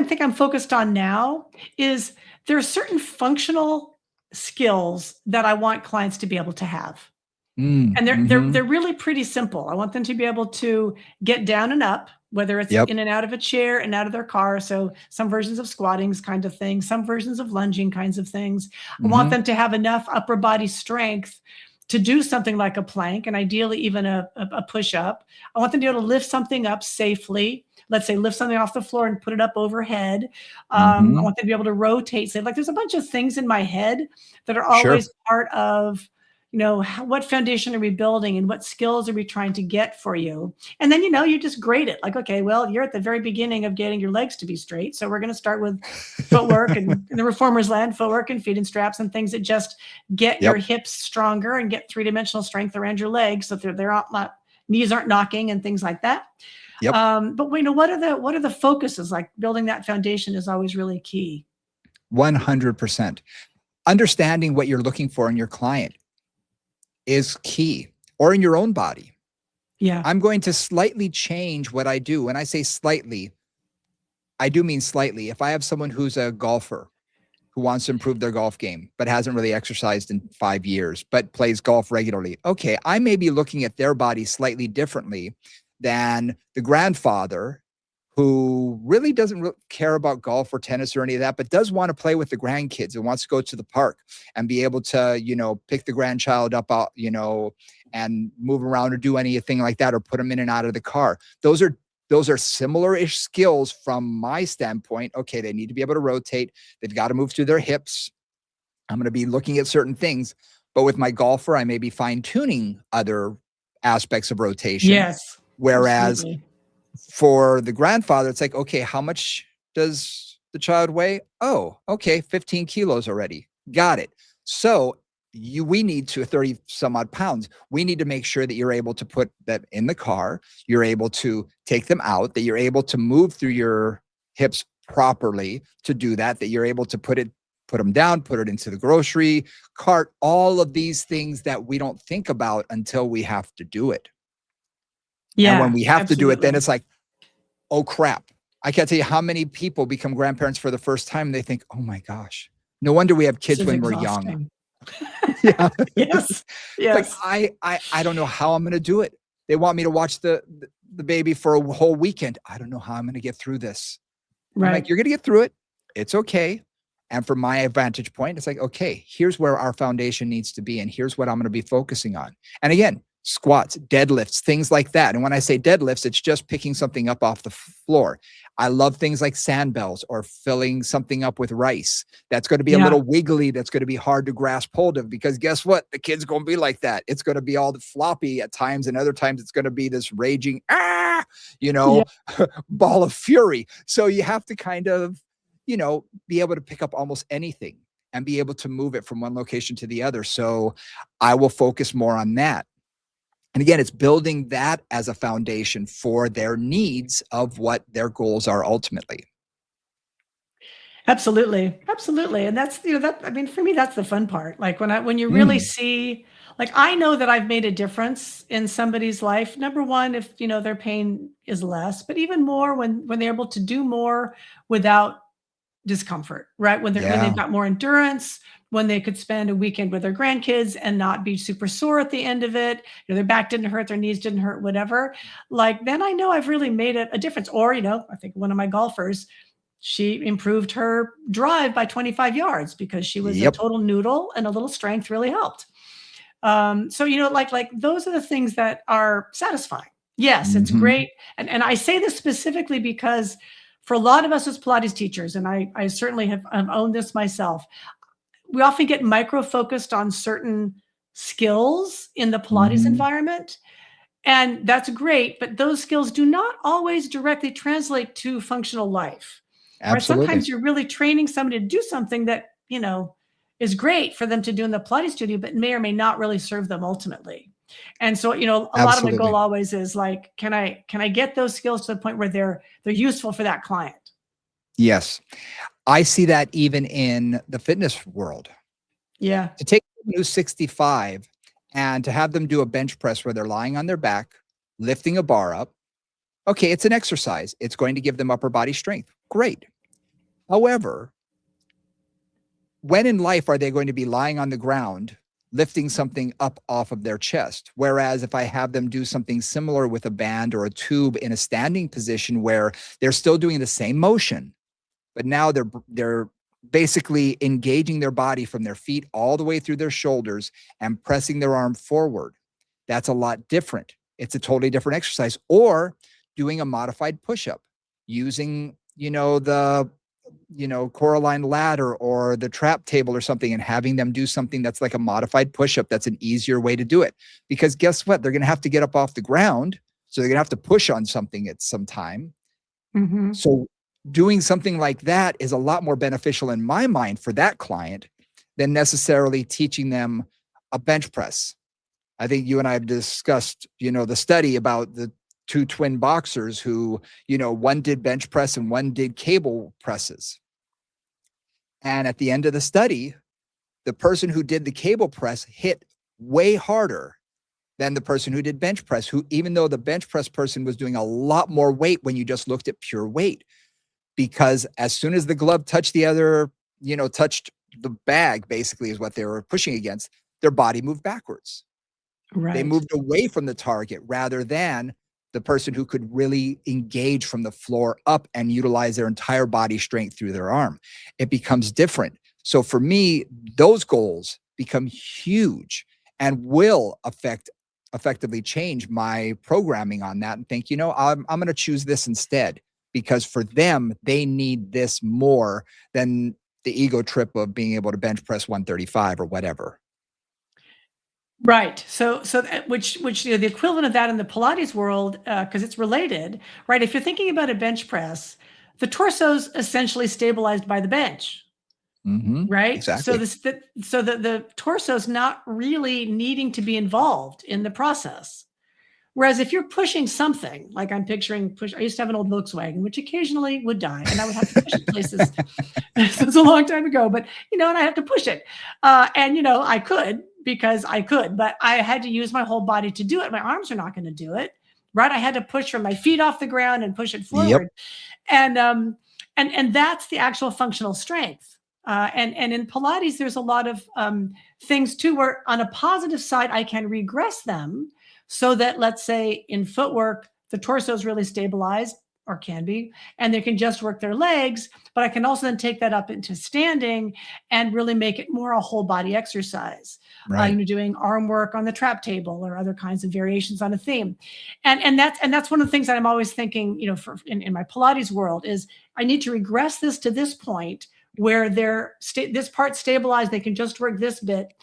think I'm focused on now is there are certain functional skills that I want clients to be able to have. And they're Mhm. really pretty simple. I want them to be able to get down and up, whether it's Yep. in and out of a chair and out of their car. So some versions of squatting kind of thing, some versions of lunging kinds of things. I want Mhm. them to have enough upper body strength to do something like a plank, and ideally even a push up. I want them to be able to lift something up safely. Let's say lift something off the floor and put it up overhead. I Mhm. want them to be able to rotate. Say, like, there's a bunch of things in my head that are Sure. always part of what foundation are we building and what skills are we trying to get for you? And then, you just grade it like, okay, well, you're at the very beginning of getting your legs to be straight. So we're going to start with footwork and in the reformer's land, footwork and feet and straps and things that just get your Yep. hips stronger and get three-dimensional strength around your legs. So they're not, knees aren't knocking and things like that. Yep. But what are the focuses? Like building that foundation is always really key. 100%. Understanding what you're looking for in your client is key, or in your own body. Yeah. I'm going to slightly change what I do. When I say slightly, I do mean slightly. If I have someone who's a golfer who wants to improve their golf game, but hasn't really exercised in 5 years, but plays golf regularly, okay, I may be looking at their body slightly differently than the grandfather who really doesn't care about golf or tennis or any of that, but does want to play with the grandkids and wants to go to the park and be able to, pick the grandchild up, and move around or do anything like that, or put them in and out of the car. Those are similar-ish skills from my standpoint. Okay, they need to be able to rotate. They've got to move through their hips. I'm going to be looking at certain things. But with my golfer, I may be fine-tuning other aspects of rotation. Yes. Whereas Absolutely. for the grandfather, it's like, okay, how much does the child weigh? Oh, okay, 15 kilos already. Got it. So we need to 30 some odd pounds. We need to make sure that you're able to put that in the car. You're able to take them out, that you're able to move through your hips properly to do that you're able to put them down, put it into the grocery cart, all of these things that we don't think about until we have to do it. Yeah. And when we have to do it, then absolutely. it's like, oh crap. I can't tell you how many people become grandparents for the first time. And they think, oh my gosh, no wonder we have This kids is when we're young. exhausting. Yeah. Yes. It's Yes. like, I don't know how I'm going to do it. They want me to watch the baby for a whole weekend. I don't know how I'm going to get through this. I'm like, Right. you're going to get through it. It's okay. And from my vantage point, it's like, okay, here's where our foundation needs to be. And here's what I'm going to be focusing on. And again, squats, deadlifts, things like that. And when I say deadlifts, it's just picking something up off the floor. I love things like sandbells or filling something up with rice. That's going to be a Yeah. little wiggly. That's going to be hard to grasp hold of, because guess what? The kid's going to be like that. It's going to be all the floppy at times. And other times it's going to be this raging, Yeah. ball of fury. So you have to kind of, be able to pick up almost anything and be able to move it from one location to the other. So I will focus more on that. And again, it's building that as a foundation for their needs of what their goals are ultimately. Absolutely. Absolutely. And that's, for me, that's the fun part. Like when you really Mm, see, like, I know that I've made a difference in somebody's life. Number one, if, their pain is less, but even more when they're able to do more without discomfort, right? When they've yeah. got more endurance, when they could spend a weekend with their grandkids and not be super sore at the end of it, their back didn't hurt, their knees didn't hurt, whatever. Like, then I know I've really made a difference. Or, I think one of my golfers, she improved her drive by 25 yards because she was a Yep. total noodle and a little strength really helped. So, like those are the things that are satisfying. Yes, it's Mhm. great. And I say this specifically because for a lot of us as Pilates teachers, and I certainly have owned this myself, we often get micro focused on certain skills in the Pilates Mhm. environment. And that's great, but those skills do not always directly translate to functional life, right? Absolutely. Sometimes you're really training somebody to do something that, is great for them to do in the Pilates studio, but may or may not really serve them ultimately. And so, a lot of my goal Absolutely. always is like, can I get those skills to the point where they're useful for that client? Yes. I see that even in the fitness world. Yeah. To take someone who's 65 and to have them do a bench press where they're lying on their back, lifting a bar up. Okay, it's an exercise. It's going to give them upper body strength. Great. However, when in life are they going to be lying on the ground, lifting something up off of their chest? Whereas if I have them do something similar with a band or a tube in a standing position where they're still doing the same motion, but now they're basically engaging their body from their feet all the way through their shoulders and pressing their arm forward. That's a lot different. It's a totally different exercise. Or doing a modified push-up using, the Coraline ladder or the trap table or something, and having them do something that's like a modified push-up. That's an easier way to do it. Because guess what? They're going to have to get up off the ground. So they're going to have to push on something at some time. Mm-hmm. So doing something like that is a lot more beneficial in my mind for that client than necessarily teaching them a bench press. I think you and I have discussed, the study about the two twin boxers who, one did bench press and one did cable presses. And at the end of the study, the person who did the cable press hit way harder than the person who did bench press, who, even though the bench press person was doing a lot more weight when you just looked at pure weight, because as soon as the glove touched touched the bag, basically is what they were pushing against, their body moved backwards. They Right. moved away from the target rather than the person who could really engage from the floor up and utilize their entire body strength through their arm. It becomes different. So for me, those goals become huge and will effectively change my programming on that and think, I'm going to choose this instead, because for them, they need this more than the ego trip of being able to bench press 135 or whatever. Right. So which the equivalent of that in the Pilates world, because it's related, right? If you're thinking about a bench press, the torso's essentially stabilized by the bench, right? So Exactly. the torso's not really needing to be involved in the process. Whereas if you're pushing something, like I'm picturing I used to have an old Volkswagen, which occasionally would die, and I would have to push it places. So it's a long time ago, but and I have to push it. And I could because I could, but I had to use my whole body to do it. My arms are not going to do it. Right. I had to push from my feet off the ground and push it Yep. forward. And that's the actual functional strength. And in Pilates, there's a lot of things too, where on a positive side, I can regress them so that, let's say, in footwork, the torso is really stabilized, or can be, and they can just work their legs. But I can also then take that up into standing and really make it more a whole body exercise. Right. Doing arm work on the trap table or other kinds of variations on a theme, and that's one of the things that I'm always thinking. In my Pilates world is I need to regress this to this point where this part stabilized. They can just work this bit,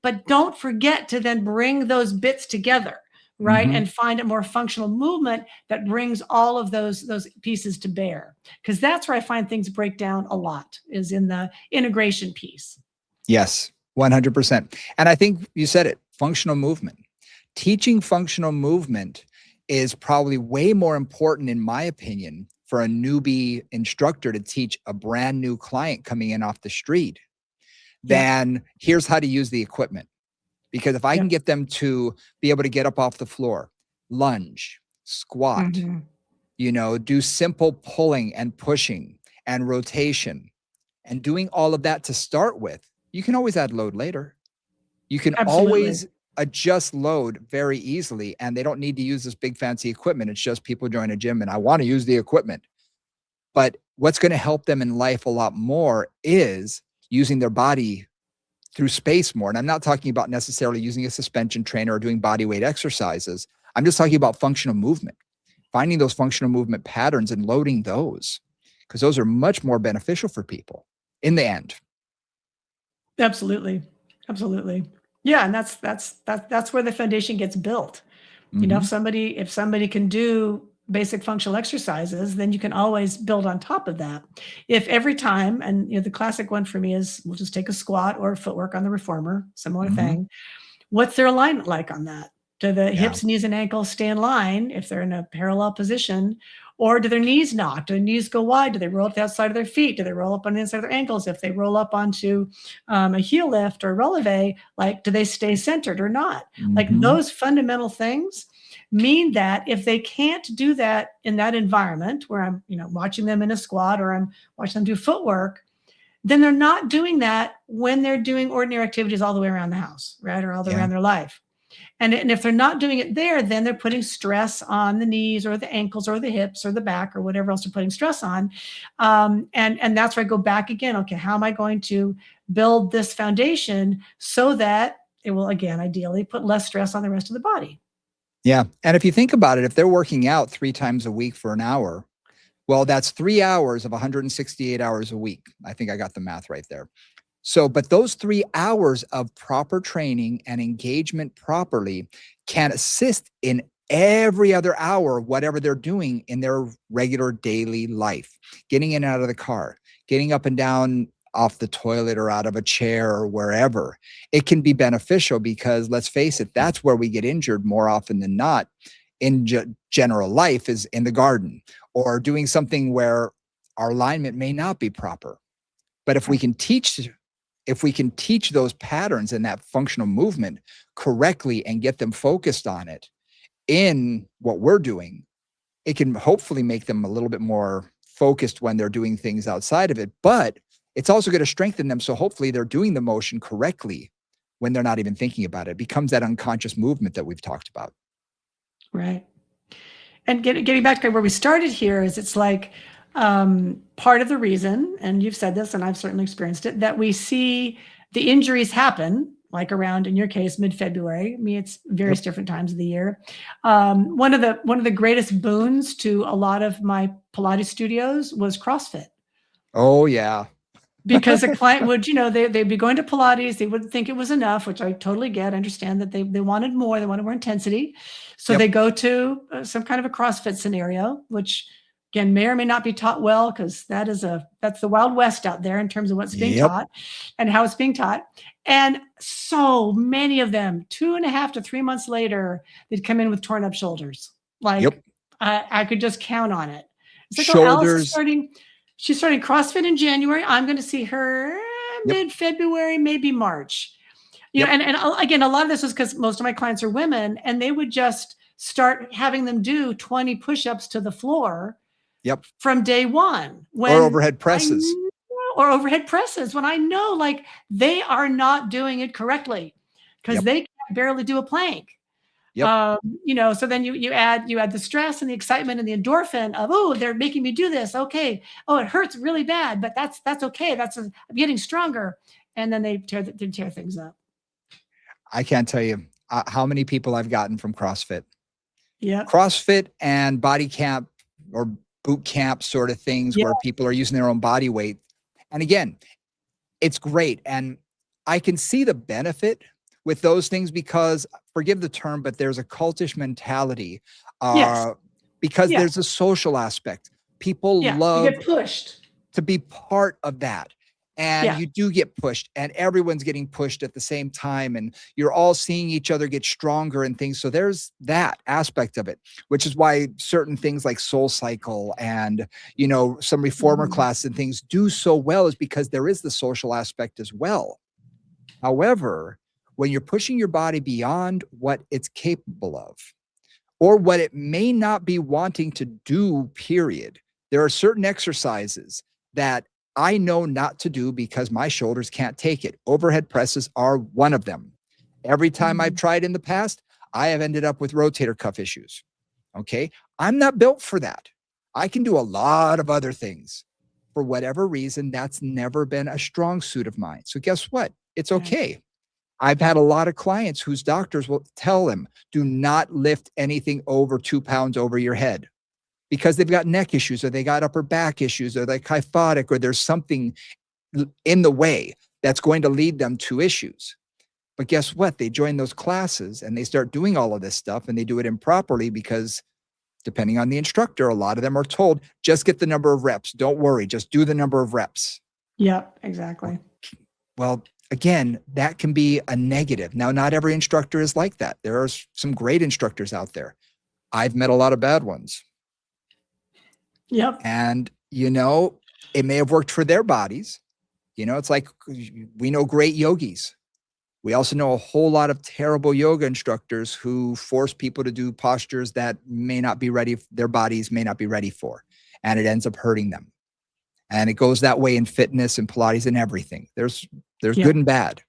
but don't forget to then bring those bits together, right? Mm-hmm. And find a more functional movement that brings all of those pieces to bear. Because that's where I find things break down a lot, is in the integration piece. Yes, 100%. And I think you said it, functional movement. Teaching functional movement is probably way more important, in my opinion, for a newbie instructor to teach a brand new client coming in off the street Yeah. than here's how to use the equipment. Because if I can Yep. get them to be able to get up off the floor, lunge, squat, Mhm. do simple pulling and pushing and rotation and doing all of that to start with, you can always add load later. You can Absolutely. always adjust load very easily, and they don't need to use this big fancy equipment. It's just people join a gym and I want to use the equipment. But what's going to help them in life a lot more is using their body through space more. And I'm not talking about necessarily using a suspension trainer or doing body weight exercises. I'm just talking about functional movement, finding those functional movement patterns and loading those, because those are much more beneficial for people in the end. Absolutely. Absolutely. Yeah, and that's where the foundation gets built. If Mm-hmm. somebody can do basic functional exercises, then you can always build on top of that. If every time, and the classic one for me is, we'll just take a squat or footwork on the reformer, similar Mm-hmm. thing. What's their alignment like on that? Do the Yeah. hips, knees, and ankles stay in line if they're in a parallel position? Or do their knees knock? Do their knees go wide? Do they roll up the outside of their feet? Do they roll up on the inside of their ankles? If they roll up onto a heel lift or releve, like, do they stay centered or not? Like, Mm-hmm. those fundamental things mean that if they can't do that in that environment where I'm, watching them in a squat or I'm watching them do footwork, then they're not doing that when they're doing ordinary activities all the way around the house, right? Or all the way Yeah. around their life. And if they're not doing it there, then they're putting stress on the knees or the ankles or the hips or the back or whatever else they're putting stress on. And that's where I go back again. Okay, how am I going to build this foundation so that it will, again, ideally put less stress on the rest of the body? Yeah. And if you think about it, if they're working out 3 times a week for an hour, Well, that's 3 hours of 168 hours a week. I think I got the math right there. So, but those 3 hours of proper training and engagement properly can assist in every other hour, whatever they're doing in their regular daily life, getting in and out of the car, getting up and down off the toilet or out of a chair or wherever. It can be beneficial because let's face it, that's where we get injured more often than not in general life is in the garden or doing something where our alignment may not be proper. But if we can teach those patterns and that functional movement correctly and get them focused on it in what we're doing, it can hopefully make them a little bit more focused when they're doing things outside of it. But it's also going to strengthen them. So hopefully they're doing the motion correctly when they're not even thinking about it. It becomes that unconscious movement that we've talked about. Right. And getting back to where we started here is it's like part of the reason, and you've said this, and I've certainly experienced it, that we see the injuries happen, like around, in your case, mid-February. Me, it's various different times of the year. One of the greatest boons to a lot of my Pilates studios was CrossFit. Oh, yeah. Because a client would, they'd be going to Pilates, they wouldn't think it was enough, which I totally get. I understand that they wanted more, they wanted more intensity. So they go to some kind of a CrossFit scenario, which again, may or may not be taught well, because that's the Wild West out there in terms of what's being taught and how it's being taught. And so many of them, 2.5 to 3 months later, they'd come in with torn up shoulders. Like I could just count on it. It's like, shoulders. She's starting CrossFit in January. I'm going to see her mid-February, maybe March. And again, a lot of this is because most of my clients are women, and they would just start having them do 20 push-ups to the floor from day one. Or overhead presses. When I know like they are not doing it correctly because they can barely do a plank. So then you add the stress and the excitement and the endorphin of, oh, they're making me do this. Okay. Oh, it hurts really bad, but that's okay. I'm getting stronger. And then they tear things up. I can't tell you how many people I've gotten from CrossFit. Yeah. CrossFit and body camp or boot camp sort of things where people are using their own body weight. And again, it's great. And I can see the benefit with those things because, forgive the term, but there's a cultish mentality because there's a social aspect. People love you get pushed to be part of that. And you do get pushed, and everyone's getting pushed at the same time, and you're all seeing each other get stronger and things. So there's that aspect of it, which is why certain things like Soul Cycle and, some reformer classes and things do so well, is because there is the social aspect as well. However, when you're pushing your body beyond what it's capable of, or what it may not be wanting to do, period, there are certain exercises that I know not to do because my shoulders can't take it. Overhead presses are one of them. Every time I've tried in the past, I have ended up with rotator cuff issues. Okay. I'm not built for that. I can do a lot of other things. For whatever reason, that's never been a strong suit of mine. So guess what? It's okay. I've had a lot of clients whose doctors will tell them, do not lift anything over 2 pounds over your head, because they've got neck issues or they got upper back issues or they're kyphotic or there's something in the way that's going to lead them to issues. But guess what? They join those classes and they start doing all of this stuff, and they do it improperly because, depending on the instructor, a lot of them are told, just get the number of reps. Don't worry, just do the number of reps. Yep, exactly. Well, again, that can be a negative. Now, not every instructor is like that. There are some great instructors out there. I've met a lot of bad ones. Yep. And, it may have worked for their bodies. It's like we know great yogis. We also know a whole lot of terrible yoga instructors who force people to do postures that may not be ready, their bodies may not be ready for. And it ends up hurting them. And it goes that way in fitness and Pilates and everything. There's good and bad.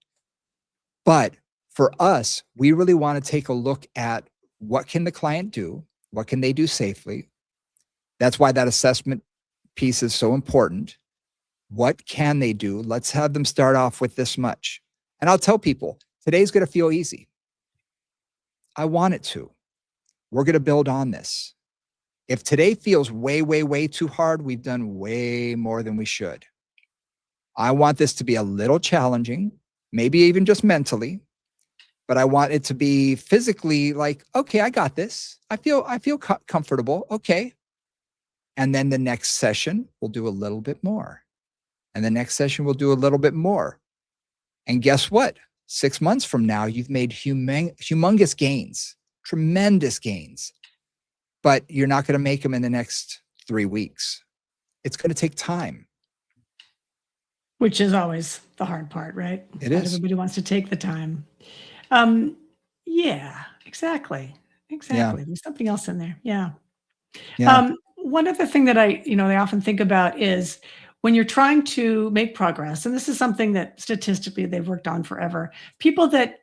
But for us, we really want to take a look at what can the client do? What can they do safely? That's why that assessment piece is so important. What can they do? Let's have them start off with this much. And I'll tell people, today's going to feel easy. I want it to. We're going to build on this. If today feels way, way, way too hard, we've done way more than we should. I want this to be a little challenging, maybe even just mentally, but I want it to be physically like, okay, I got this. I feel comfortable. Okay. And then the next session, we'll do a little bit more. And the next session, we'll do a little bit more. And guess what? 6 months from now, you've made humongous gains, tremendous gains, but you're not going to make them in the next 3 weeks. It's going to take time. Which is always the hard part, right? It Not is. everybody wants to take the time. Yeah, exactly. Yeah. Exactly. There's something else in there. Yeah. Yeah. One other thing that I often think about is when you're trying to make progress, and this is something that statistically they've worked on forever, people that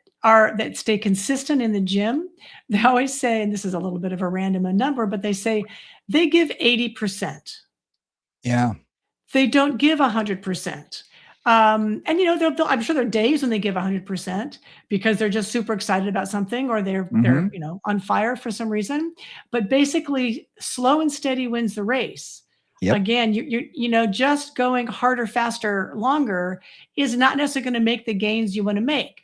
stay consistent in the gym, they always say, and this is a little bit of a random number, but they say they give 80%. Yeah. They don't give 100%. And I'm sure there are days when they give 100% because they're just super excited about something or they're Hmm. on fire for some reason. But basically, slow and steady wins the race. Yep. Again, just going harder, faster, longer is not necessarily going to make the gains you want to make.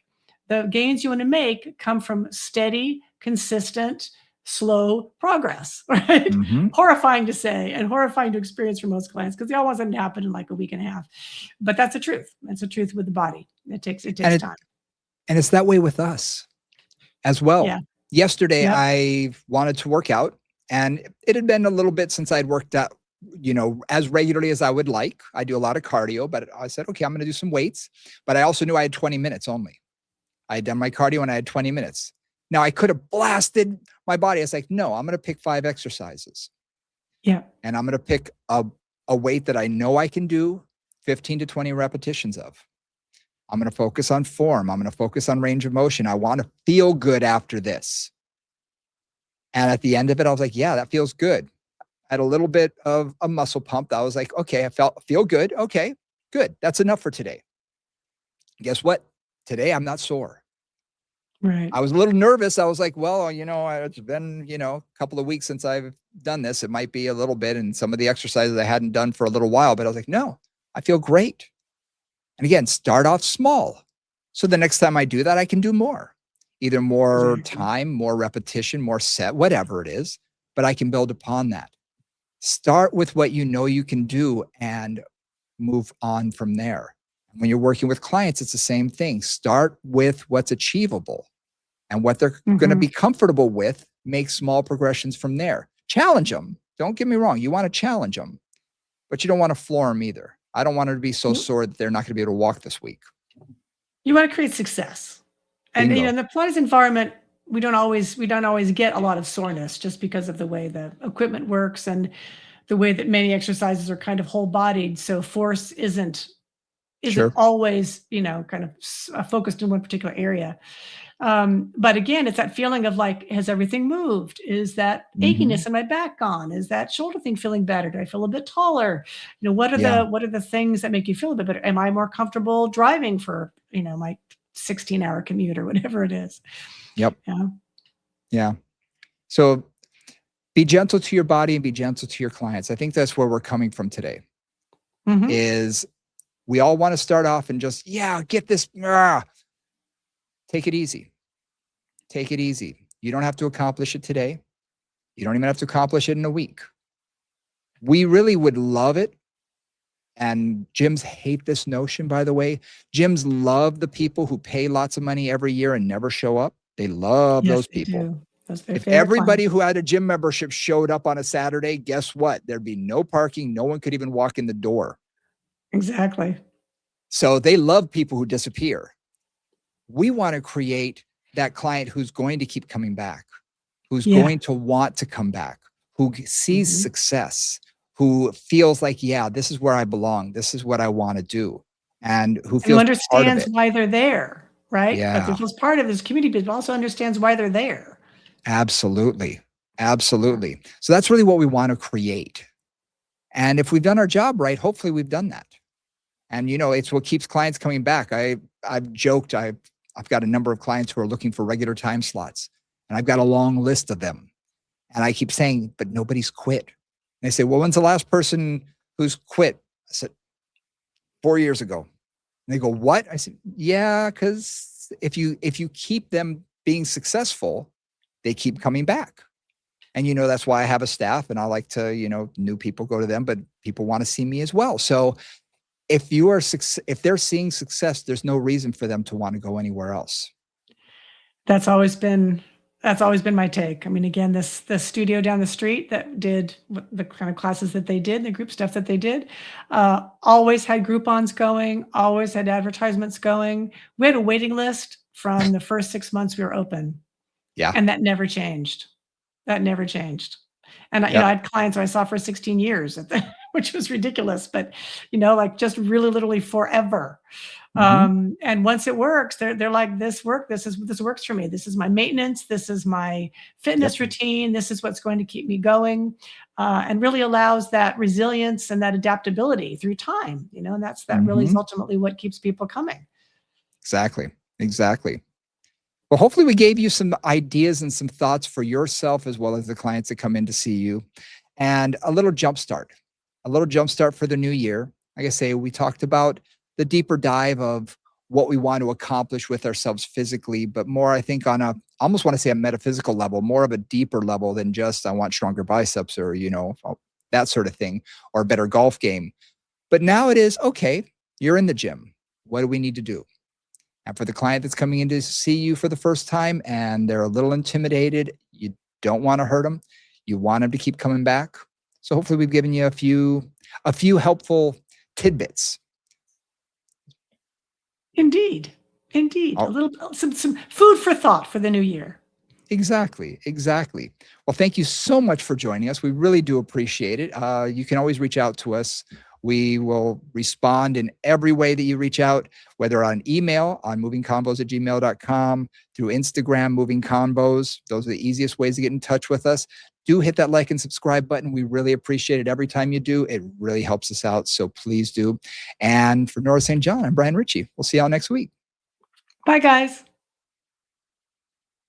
The gains you want to make come from steady, consistent, slow progress, right? Hmm. Horrifying to say and horrifying to experience for most clients because they all want something to happen in like a week and a half. But that's the truth. That's the truth with the body. It And takes time. it's that way with us as well. Yeah. Yesterday, Yep. I wanted to work out, and it had been a little bit since I'd worked out, as regularly as I would like. I do a lot of cardio, but I said, okay, I'm going to do some weights. But I also knew I had 20 minutes only. I had done my cardio and I had 20 minutes. Now I could have blasted my body. I was like, no, I'm going to pick 5 exercises Yeah. and I'm going to pick a weight that I know I can do 15 to 20 repetitions of. I'm going to focus on form. I'm going to focus on range of motion. I want to feel good after this. And at the end of it, I was like, yeah, that feels good. I had a little bit of a muscle pump. I was like, okay, feel good. Okay, good. That's enough for today. Guess what? Today, I'm not sore. Right. I was a little nervous. I was like, well, it's been, a couple of weeks since I've done this. It might be a little bit. And some of the exercises I hadn't done for a little while, but I was like, no, I feel great. And again, start off small. So the next time I do that, I can do more, either more Exactly. time, more repetition, more set, whatever it is, but I can build upon that. Start with what you know you can do and move on from there. When you're working with clients, it's the same thing. Start with what's achievable and what they're going to Hmm. be comfortable with. Make small progressions from there. Challenge them. Don't get me wrong. You want to challenge them, but you don't want to floor them either. I don't want them to be so sore that they're not going to be able to walk this week. You want to create success. And Bingo. in the Pilates environment, we don't always get a lot of soreness just because of the way the equipment works and the way that many exercises are kind of whole bodied. So force isn't Sure. always, kind of focused in one particular area. But again, it's that feeling of like, has everything moved? Is that Hmm. achiness in my back gone? Is that shoulder thing feeling better? Do I feel a bit taller? What are Yeah. the things that make you feel a bit better? Am I more comfortable driving for, my 16-hour commute or whatever it is? Yep. Yeah. Yeah. So be gentle to your body and be gentle to your clients. I think that's where we're coming from today. Hmm. Is we all want to start off and just, get this. Take it easy. Take it easy. You don't have to accomplish it today. You don't even have to accomplish it in a week. We really would love it. And gyms hate this notion, by the way. Gyms love the people who pay lots of money every year and never show up. They love Yes, those they people. do. Those are their If favorite everybody clients. who had a gym membership showed up on a Saturday, guess what? There'd be no parking. No one could even walk in the door. Exactly. So they love people who disappear. We want to create that client who's going to keep coming back, who's Yeah. going to want to come back, who sees Mhm. success, who feels like, this is where I belong. This is what I want to do. And who And who feels part of understands it. why they're there, right? But Yeah, feels part of this community, but also understands why they're there. absolutely. Absolutely. So that's really what we want to create. And if we've done our job right, hopefully we've done that. And it's what keeps clients coming back. I've joked, I've got a number of clients who are looking for regular time slots, and I've got a long list of them. And I keep saying, but nobody's quit. And they say, well, when's the last person who's quit? I said, 4 years ago. And they go, what? I said, yeah, because if you keep them being successful, they keep coming back. And that's why I have a staff, and I like to, new people go to them, but people want to see me as well. So if they're seeing success, there's no reason for them to want to go anywhere else. That's always been my take. I mean, again, the studio down the street that did the kind of classes that they did, the group stuff that they did, always had Groupons going, always had advertisements going. We had a waiting list from the first 6 months we were open. Yeah. And that never changed. That never changed. And I had clients who I saw for 16 years, which was ridiculous, but like just really literally forever. And once it works, they're like, this works for me. This is my maintenance. This is my fitness routine. This is what's going to keep me going, and really allows that resilience and that adaptability through time. And that really is ultimately what keeps people coming. Exactly. Well, hopefully we gave you some ideas and some thoughts for yourself as well as the clients that come in to see you, and a little jumpstart for the new year. Like I say, we talked about the deeper dive of what we want to accomplish with ourselves physically, but more, I think, on almost want to say a metaphysical level, more of a deeper level than just I want stronger biceps or, that sort of thing, or a better golf game. But now it is, okay, you're in the gym. What do we need to do? And for the client that's coming in to see you for the first time and they're a little intimidated, you don't want to hurt them. You want them to keep coming back. So hopefully we've given you a few helpful tidbits. Indeed. A little some food for thought for the new year. Exactly. Well, thank you so much for joining us. We really do appreciate it. You can always reach out to us. We will respond in every way that you reach out, whether on email on movingconvos@gmail.com, through Instagram, Moving Convos. Those are the easiest ways to get in touch with us. Do hit that like and subscribe button. We really appreciate it every time you do. It really helps us out. So please do. And for Nora St. John, I'm Brian Ritchie. We'll see y'all next week. Bye, guys.